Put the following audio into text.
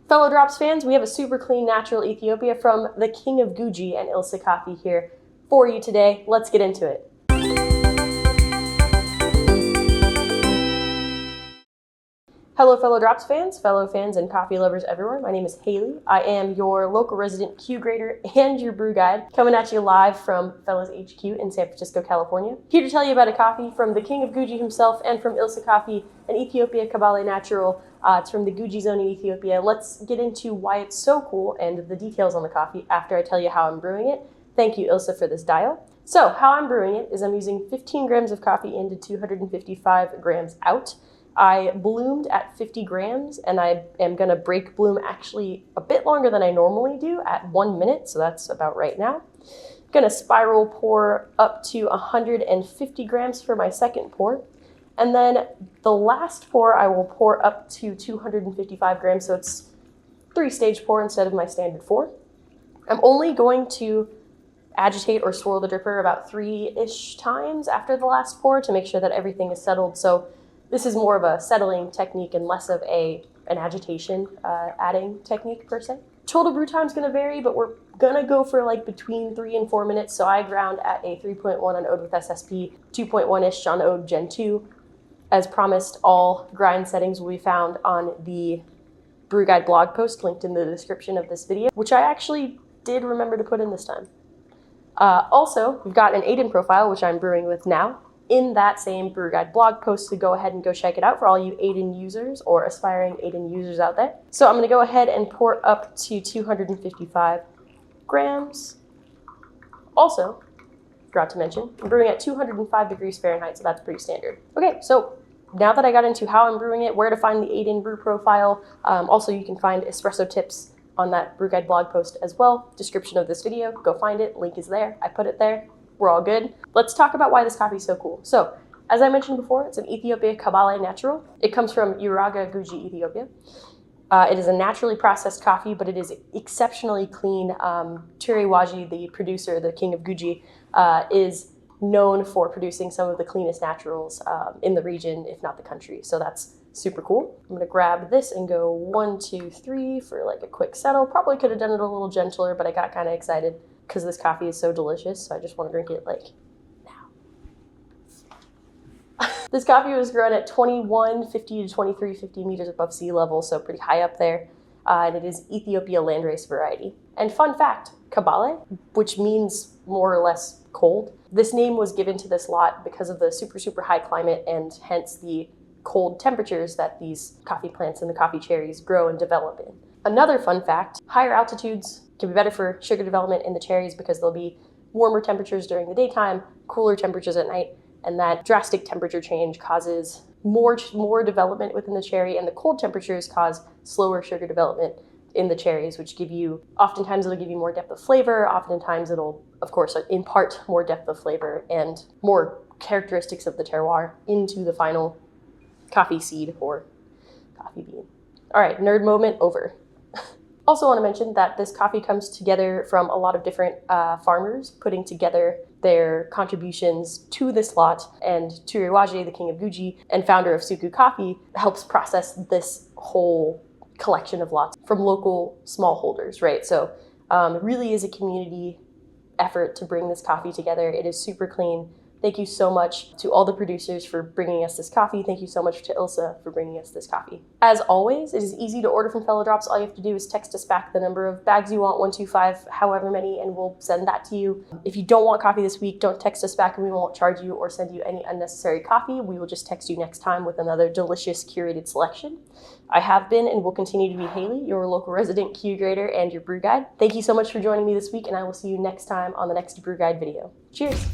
Fellow Drops fans, we have a super clean natural Ethiopia from the King of Guji and ILSE coffee here for you today. Let's get into it. Hello fellow Drops fans, fellow fans and coffee lovers everywhere. My name is Haley. I am your local resident Q grader and your brew guide, coming at you live from Fellows HQ in San Francisco, California. Here to tell you about a coffee from the King of Guji himself and from ILSE Coffee, an Ethiopia Qabballe natural. It's from the Guji zone in Ethiopia. Let's get into why it's so cool and the details on the coffee after I tell you how I'm brewing it. Thank you, ILSE, for this dial. So how I'm brewing it is I'm using 15 grams of coffee into 255 grams out. I bloomed at 50 grams and I am gonna break bloom actually a bit longer than I normally do at 1 minute, so that's about right now. I'm gonna spiral pour up to 150 grams for my second pour. And then the last pour I will pour up to 255 grams, so it's 3-stage pour instead of my standard 4. I'm only going to agitate or swirl the dripper about 3-ish times after the last pour to make sure that everything is settled. So this is more of a settling technique and less of an agitation adding technique per se. Total brew time is going to vary, but we're going to go for like between 3 and 4 minutes. So I ground at a 3.1 on Ode with SSP, 2.1-ish on Ode Gen 2. As promised, all grind settings will be found on the Brew Guide blog post linked in the description of this video, which I actually did remember to put in this time. Also, we've got an Aiden profile, which I'm brewing with now, in that same Brew Guide blog post, so go ahead and go check it out for all you Aiden users or aspiring Aiden users out there. So I'm gonna go ahead and pour up to 255 grams. Also, forgot to mention, I'm brewing at 205 degrees Fahrenheit, so that's pretty standard. Okay, so now that I got into how I'm brewing it, where to find the Aiden brew profile, also you can find espresso tips on that Brew Guide blog post as well. Description of this video, go find it, link is there, I put it there. We're all good. Let's talk about why this coffee is so cool. So, as I mentioned before, it's an Ethiopia Qabballe natural. It comes from Ture Guji, Ethiopia. It is a naturally processed coffee, but it is exceptionally clean. Ture Waji, the producer, the King of Guji, is known for producing some of the cleanest naturals in the region, if not the country. So that's super cool. I'm gonna grab this and go 1, 2, 3 for like a quick settle. Probably could have done it a little gentler, but I got kind of excited because this coffee is so delicious, so I just want to drink it like now. This coffee was grown at 2150 to 2350 meters above sea level, so pretty high up there, and it is Ethiopia Landrace variety. And fun fact, Qabballe, which means more or less cold, this name was given to this lot because of the super high climate and hence the cold temperatures that these coffee plants and the coffee cherries grow and develop in. Another fun fact, higher altitudes can be better for sugar development in the cherries because there'll be warmer temperatures during the daytime, cooler temperatures at night, and that drastic temperature change causes more development within the cherry, and the cold temperatures cause slower sugar development in the cherries, which oftentimes it'll give you more depth of flavor, oftentimes it'll, of course, impart more depth of flavor and more characteristics of the terroir into the final coffee seed or coffee bean. All right, nerd moment over. Also want to mention that this coffee comes together from a lot of different farmers putting together their contributions to this lot, and Ture Waji, the King of Guji and founder of Suku Coffee, helps process this whole collection of lots from local smallholders, right? So it really is a community effort to bring this coffee together. It is super clean. Thank you so much to all the producers for bringing us this coffee. Thank you so much to ILSE for bringing us this coffee. As always, it is easy to order from Fellow Drops. All you have to do is text us back the number of bags you want, 125, however many, and we'll send that to you. If you don't want coffee this week, don't text us back and we won't charge you or send you any unnecessary coffee. We will just text you next time with another delicious curated selection. I have been and will continue to be Haley, your local resident Q grader and your brew guide. Thank you so much for joining me this week, and I will see you next time on the next brew guide video. Cheers.